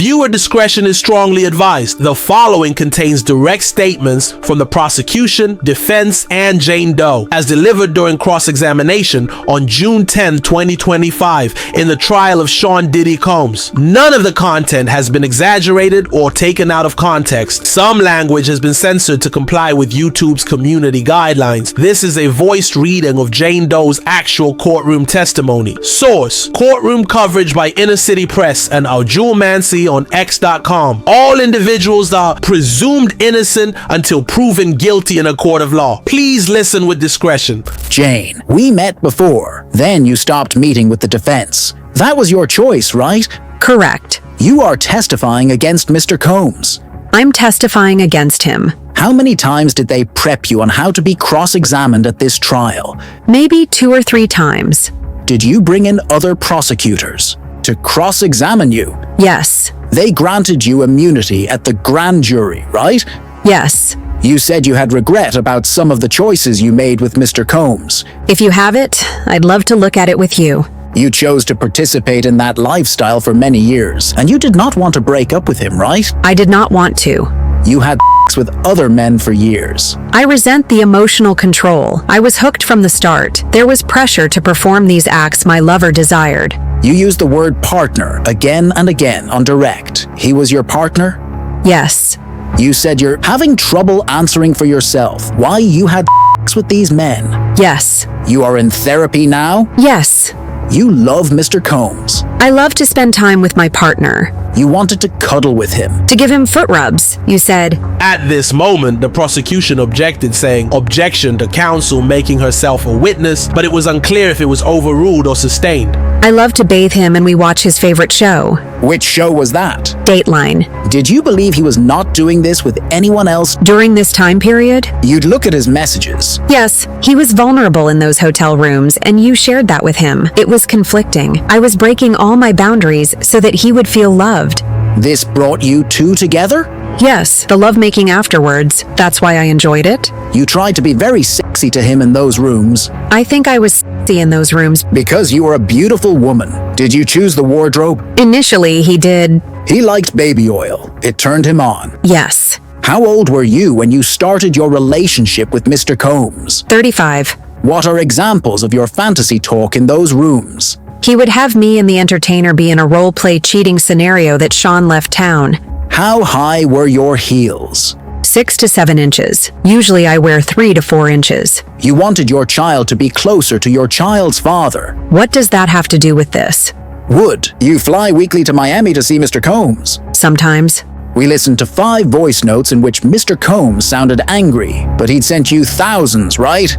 Viewer discretion is strongly advised. The following contains direct statements from the prosecution, defense, and Jane Doe, as delivered during cross-examination on June 10, 2025, in the trial of Sean Diddy Combs. None of the content has been exaggerated or taken out of context. Some language has been censored to comply with YouTube's community guidelines. This is a voiced reading of Jane Doe's actual courtroom testimony. Source: courtroom coverage by Inner City Press and Aljul Mansi on X.com. All individuals are presumed innocent until proven guilty in a court of law. Please listen with discretion. Jane, we met before. Then you stopped meeting with the defense. That was your choice, right? Correct. You are testifying against Mr. Combs. I'm testifying against him. How many times did they prep you on how to be cross-examined at this trial? Maybe 2 or 3 times. Did you bring in other prosecutors to cross-examine you? Yes. They granted you immunity at the grand jury, right? Yes. You said you had regret about some of the choices you made with Mr. Combs. If you have it, I'd love to look at it with you. You chose to participate in that lifestyle for many years, and you did not want to break up with him, right? I did not want to. You had sex with other men for years. I resent the emotional control. I was hooked from the start. There was pressure to perform these acts my lover desired. You used the word partner again and again on direct. He was your partner? Yes. You said you're having trouble answering for yourself why you had sex with these men. Yes. You are in therapy now? Yes. You love Mr. Combs. I love to spend time with my partner. You wanted to cuddle with him. To give him foot rubs, you said. At this moment, the prosecution objected, saying, "Objection to counsel making herself a witness," but it was unclear if it was overruled or sustained. I love to bathe him and we watch his favorite show. Which show was that? Dateline. Did you believe he was not doing this with anyone else? During this time period? You'd look at his messages. Yes, he was vulnerable in those hotel rooms and you shared that with him. It was conflicting. I was breaking all my boundaries so that he would feel loved. This brought you two together? Yes, the lovemaking afterwards. That's why I enjoyed it. You tried to be very sexy to him in those rooms. I think I was sexy in those rooms. Because you were a beautiful woman. Did you choose the wardrobe? Initially, he did. He liked baby oil. It turned him on. Yes. How old were you when you started your relationship with Mr. Combs? 35. What are examples of your fantasy talk in those rooms? He would have me and the entertainer be in a role-play cheating scenario that Sean left town. How high were your heels? 6 to 7 inches. Usually I wear 3 to 4 inches. You wanted your child to be closer to your child's father. What does that have to do with this? Would you fly weekly to Miami to see Mr. Combs? Sometimes. We listened to 5 voice notes in which Mr. Combs sounded angry, but he'd sent you thousands, right?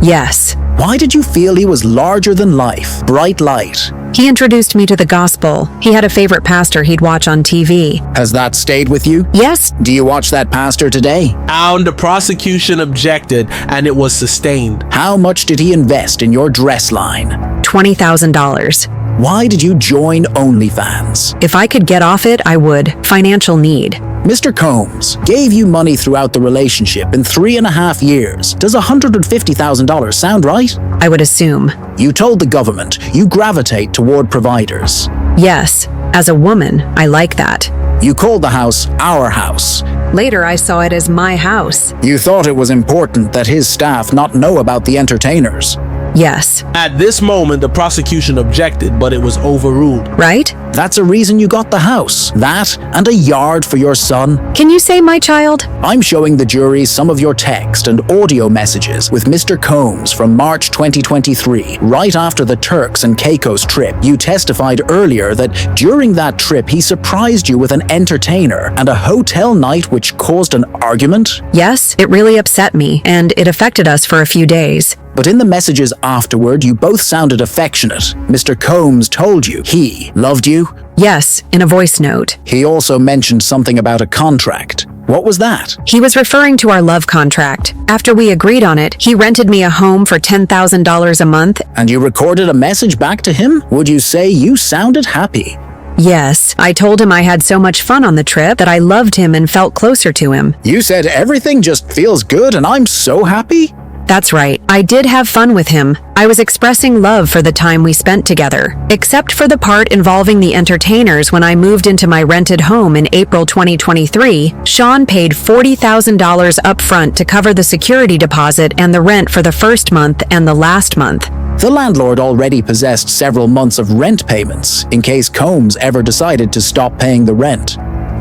Yes. Why did you feel he was larger than life, bright light? He introduced me to the gospel. He had a favorite pastor he'd watch on TV. Has that stayed with you? Yes. Do you watch that pastor today? And the prosecution objected, and it was sustained. How much did he invest in your dress line? $20,000. Why did you join OnlyFans? If I could get off it, I would. Financial need. Mr. Combs gave you money throughout the relationship in 3.5 years. Does $150,000 sound right? I would assume. You told the government you gravitate toward providers. Yes. As a woman, I like that. You called the house our house. Later, I saw it as my house. You thought it was important that his staff not know about the entertainers. Yes. At this moment, the prosecution objected, but it was overruled. Right? That's a reason you got the house. That and a yard for your son. Can you say my child? I'm showing the jury some of your text and audio messages with Mr. Combs from March 2023, right after the Turks and Caicos trip. You testified earlier that during that trip he surprised you with an entertainer and a hotel night which caused an argument. Yes, it really upset me, and it affected us for a few days. But in the messages afterward, you both sounded affectionate. Mr. Combs told you he loved you. Yes, in a voice note. He also mentioned something about a contract. What was that? He was referring to our love contract. After we agreed on it, he rented me a home for $10,000 a month. And you recorded a message back to him? Would you say you sounded happy? Yes, I told him I had so much fun on the trip that I loved him and felt closer to him. You said everything just feels good and I'm so happy? That's right. I did have fun with him. I was expressing love for the time we spent together. Except for the part involving the entertainers when I moved into my rented home in April 2023, Sean paid $40,000 upfront to cover the security deposit and the rent for the first month and the last month. The landlord already possessed several months of rent payments in case Combs ever decided to stop paying the rent.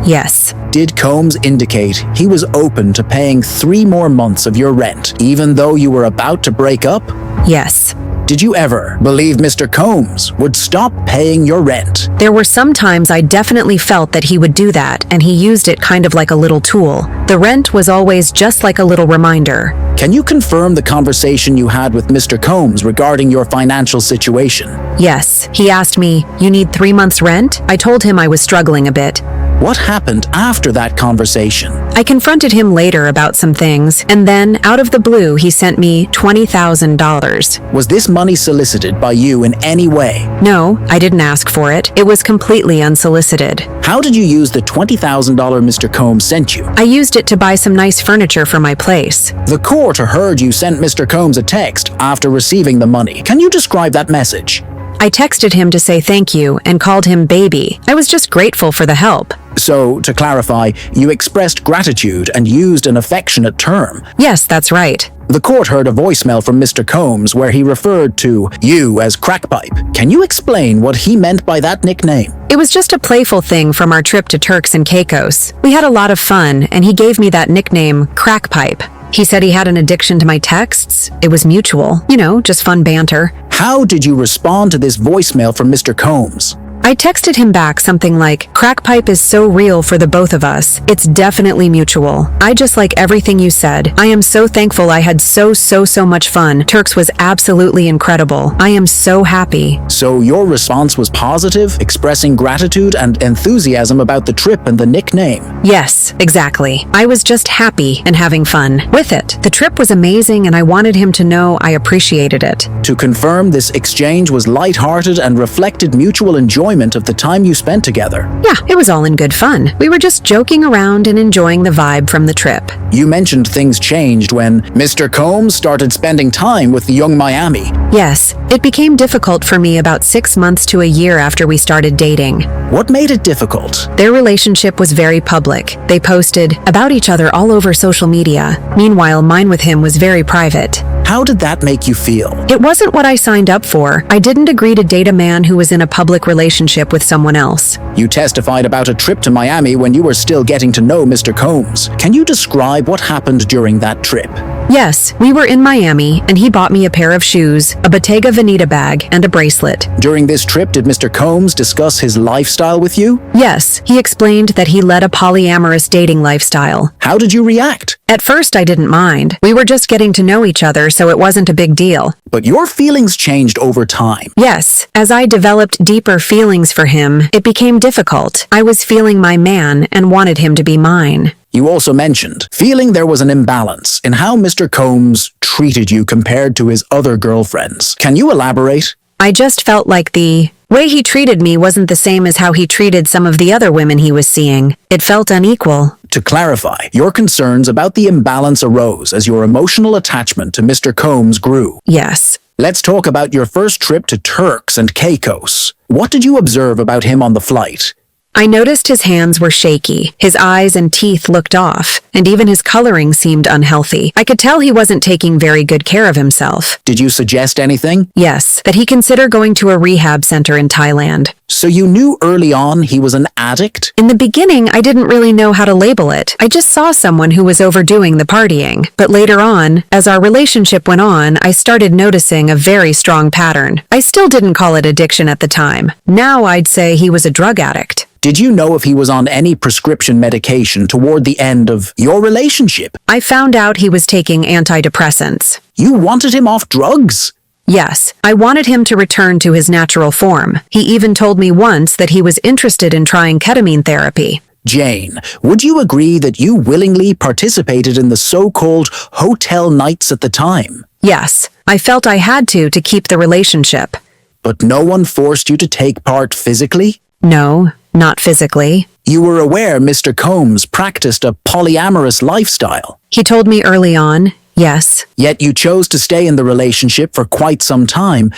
Yes. Did Combs indicate he was open to paying 3 more months of your rent, even though you were about to break up? Yes. Did you ever believe Mr. Combs would stop paying your rent? There were some times I definitely felt that he would do that, and he used it kind of like a little tool. The rent was always just like a little reminder. Can you confirm the conversation you had with Mr. Combs regarding your financial situation? Yes. He asked me, "You need 3 months' rent?" I told him I was struggling a bit. What happened after that conversation? I confronted him later about some things, and then, out of the blue, he sent me $20,000. Was this money solicited by you in any way? No, I didn't ask for it. It was completely unsolicited. How did you use the $20,000 Mr. Combs sent you? I used it to buy some nice furniture for my place. The court heard you sent Mr. Combs a text after receiving the money. Can you describe that message? I texted him to say thank you and called him baby. I was just grateful for the help. So, to clarify, you expressed gratitude and used an affectionate term. Yes, that's right. The court heard a voicemail from Mr. Combs where he referred to you as Crackpipe. Can you explain what he meant by that nickname? It was just a playful thing from our trip to Turks and Caicos. We had a lot of fun, and he gave me that nickname, Crackpipe. He said he had an addiction to my texts. It was mutual. Just fun banter. How did you respond to this voicemail from Mr. Combs? I texted him back something like, "Crackpipe is so real for the both of us. It's definitely mutual. I just like everything you said. I am so thankful I had so much fun. Turks was absolutely incredible. I am so happy." So your response was positive, expressing gratitude and enthusiasm about the trip and the nickname. Yes, exactly. I was just happy and having fun with it. The trip was amazing, and I wanted him to know I appreciated it. To confirm, this exchange was lighthearted and reflected mutual enjoyment of the time you spent together. Yeah, it was all in good fun. We were just joking around and enjoying the vibe from the trip. You mentioned things changed when Mr. Combs started spending time with the young Miami. Yes, it became difficult for me about 6 months to a year after we started dating. What made it difficult? Their relationship was very public. They posted about each other all over social media. Meanwhile, mine with him was very private. How did that make you feel? It wasn't what I signed up for. I didn't agree to date a man who was in a public relationship with someone else. You testified about a trip to Miami when you were still getting to know Mr. Combs. Can you describe what happened during that trip? Yes, we were in Miami, and he bought me a pair of shoes, a Bottega Veneta bag, and a bracelet. During this trip, did Mr. Combs discuss his lifestyle with you? Yes, he explained that he led a polyamorous dating lifestyle. How did you react? At first, I didn't mind. We were just getting to know each other, so it wasn't a big deal. But your feelings changed over time. Yes, as I developed deeper feelings for him, it became difficult. I was feeling my man and wanted him to be mine. You also mentioned feeling there was an imbalance in how Mr. Combs treated you compared to his other girlfriends. Can you elaborate? I just felt like the way he treated me wasn't the same as how he treated some of the other women he was seeing. It felt unequal. To clarify, your concerns about the imbalance arose as your emotional attachment to Mr. Combs grew. Yes. Let's talk about your first trip to Turks and Caicos. What did you observe about him on the flight? I noticed his hands were shaky, his eyes and teeth looked off, and even his coloring seemed unhealthy. I could tell he wasn't taking very good care of himself. Did you suggest anything? Yes, that he consider going to a rehab center in Thailand. So you knew early on he was an addict? In the beginning, I didn't really know how to label it. I just saw someone who was overdoing the partying. But later on, as our relationship went on, I started noticing a very strong pattern. I still didn't call it addiction at the time. Now I'd say he was a drug addict. Did you know if he was on any prescription medication toward the end of your relationship? I found out he was taking antidepressants. You wanted him off drugs? Yes, I wanted him to return to his natural form. He even told me once that he was interested in trying ketamine therapy. Jane, would you agree that you willingly participated in the so-called hotel nights at the time? Yes, I felt I had to keep the relationship. But no one forced you to take part physically? No, not physically. You were aware Mr. Combs practiced a polyamorous lifestyle. He told me early on, Yes, Yet you chose to stay in the relationship for quite some time,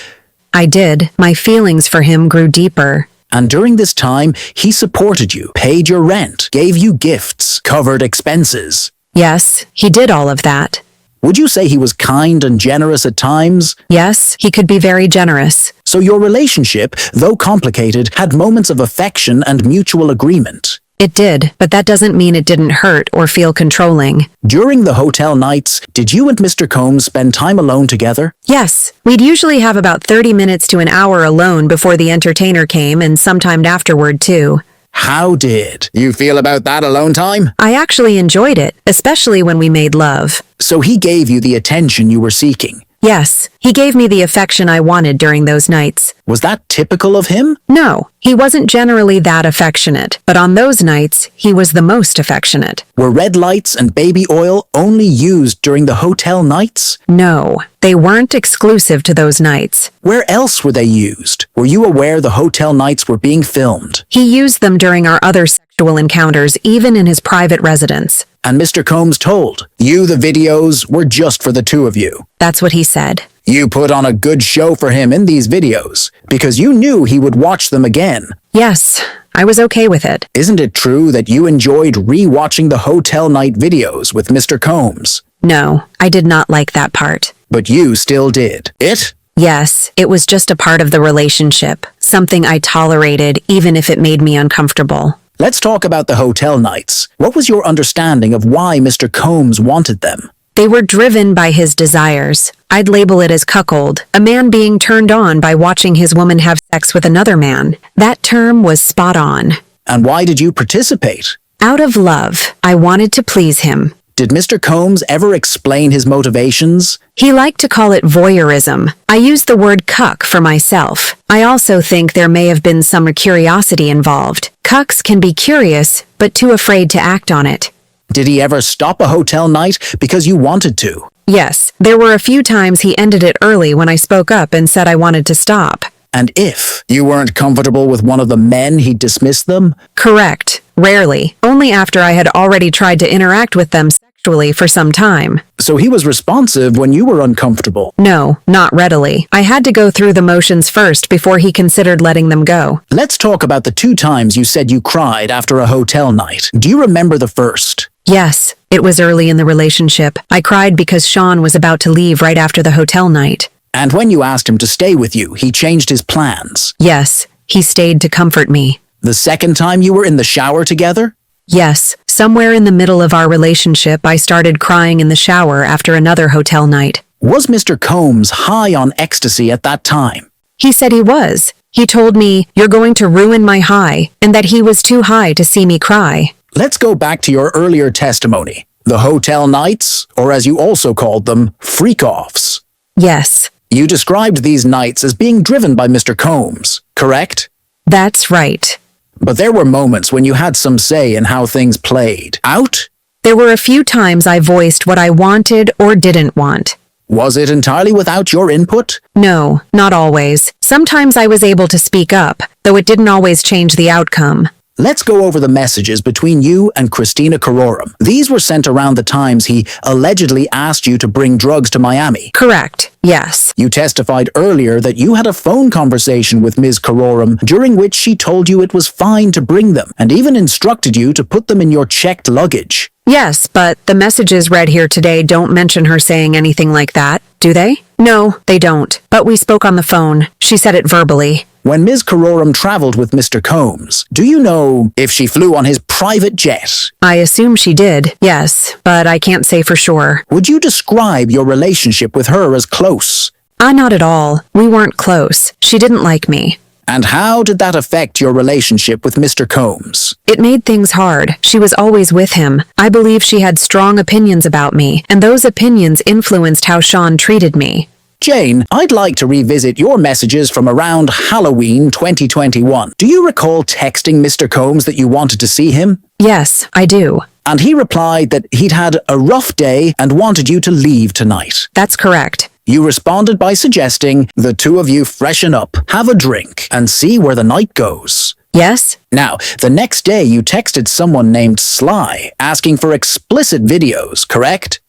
I did. My feelings for him grew deeper. and during this time, he supported you, paid your rent, gave you gifts, covered expenses. Yes, he did all of that. Would you say he was kind and generous at times? Yes, he could be very generous. So your relationship, though complicated, had moments of affection and mutual agreement. It did, but that doesn't mean it didn't hurt or feel controlling. During the hotel nights, did you and Mr. Combs spend time alone together? Yes, we'd usually have about 30 minutes to an hour alone before the entertainer came and sometime afterward too. How did you feel about that alone time? I actually enjoyed it, especially when we made love. So he gave you the attention you were seeking. Yes, he gave me the affection I wanted during those nights. Was that typical of him? No, he wasn't generally that affectionate, but on those nights, he was the most affectionate. Were red lights and baby oil only used during the hotel nights? No, they weren't exclusive to those nights. Where else were they used? Were you aware the hotel nights were being filmed? He used them during our other sexual encounters, even in his private residence. And Mr. Combs told you the videos were just for the two of you. That's what he said. You put on a good show for him in these videos because you knew he would watch them again. Yes, I was okay with it. Isn't it true that you enjoyed re-watching the hotel night videos with Mr. Combs? No, I did not like that part. But you still did. It? Yes, it was just a part of the relationship, something I tolerated even if it made me uncomfortable. Let's talk about the hotel nights. What was your understanding of why Mr. Combs wanted them? They were driven by his desires. I'd label it as cuckold, a man being turned on by watching his woman have sex with another man. That term was spot on. And why did you participate? Out of love, I wanted to please him. Did Mr. Combs ever explain his motivations? He liked to call it voyeurism. I use the word cuck for myself. I also think there may have been some curiosity involved. Cucks can be curious, but too afraid to act on it. Did he ever stop a hotel night because you wanted to? Yes, there were a few times he ended it early when I spoke up and said I wanted to stop. And if you weren't comfortable with one of the men, he dismissed them? Correct. Rarely. Only after I had already tried to interact with them sexually for some time. So he was responsive when you were uncomfortable? No, not readily. I had to go through the motions first before he considered letting them go. Let's talk about the 2 times you said you cried after a hotel night. Do you remember the first? Yes, it was early in the relationship. I cried because Sean was about to leave right after the hotel night. And when you asked him to stay with you, he changed his plans. Yes, he stayed to comfort me. The second time you were in the shower together? Yes, somewhere in the middle of our relationship, I started crying in the shower after another hotel night. Was Mr. Combs high on ecstasy at that time? He said he was. He told me, "You're going to ruin my high," and that he was too high to see me cry. Let's go back to your earlier testimony. The hotel nights, or as you also called them, freak-offs. Yes, You described these nights as being driven by Mr. Combs, correct? that's right. But there were moments when you had some say in how things played. Out? There were a few times I voiced what I wanted or didn't want. Was it entirely without your input? No, not always. Sometimes I was able to speak up, though it didn't always change the outcome. Let's go over the messages between you and Christina Karorum. These were sent around the times he allegedly asked you to bring drugs to Miami. Correct. Yes. You testified earlier that you had a phone conversation with Ms. Karorum during which she told you it was fine to bring them and even instructed you to put them in your checked luggage. Yes, but the messages read here today don't mention her saying anything like that, do they? No, they don't. But we spoke on the phone. She said it verbally. When Ms. Karorum traveled with Mr. Combs, do you know if she flew on his private jet? I assume she did, yes, but I can't say for sure. Would you describe your relationship with her as close? Not at all. We weren't close. She didn't like me. And how did that affect your relationship with Mr. Combs? It made things hard. She was always with him. I believe she had strong opinions about me, and those opinions influenced how Sean treated me. Jane, I'd like to revisit your messages from around Halloween 2021. Do you recall texting Mr. Combs that you wanted to see him? Yes, I do. And he replied that he'd had a rough day and wanted you to leave tonight. That's correct. You responded by suggesting the two of you freshen up, have a drink, and see where the night goes. Yes? Now, the next day you texted someone named Sly asking for explicit videos, correct?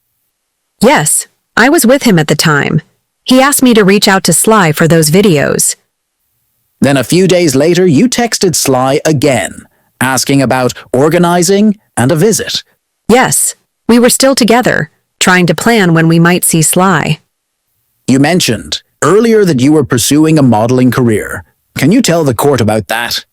Yes, I was with him at the time. He asked me to reach out to Sly for those videos. Then a few days later, you texted Sly again, asking about organizing and a visit. Yes, we were still together, trying to plan when we might see Sly. You mentioned earlier that you were pursuing a modeling career. Can you tell the court about that?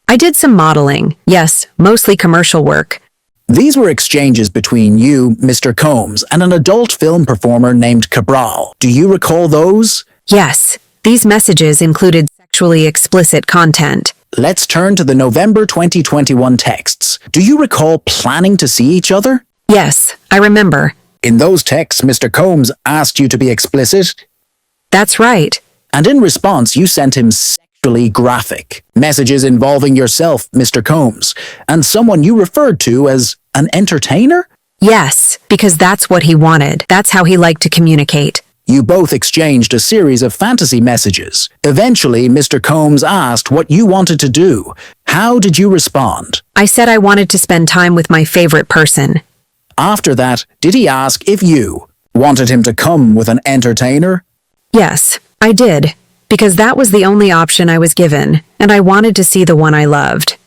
I did some modeling, yes, mostly commercial work. These were exchanges between you, Mr. Combs, and an adult film performer named Cabral. Do you recall those? Yes, these messages included sexually explicit content. Let's turn to the November 2021 texts. Do you recall planning to see each other? Yes, I remember. In those texts, Mr. Combs asked you to be explicit, That's right. and in response, you sent him sexually graphic messages involving yourself, Mr. Combs, and someone you referred to as an entertainer? Yes, because that's what he wanted. That's how he liked to communicate. You both exchanged a series of fantasy messages. Eventually, Mr. Combs asked what you wanted to do. How did you respond? I said I wanted to spend time with my favorite person. After that, did he ask if you wanted him to come with an entertainer? Yes, I did, because that was the only option I was given, and I wanted to see the one I loved.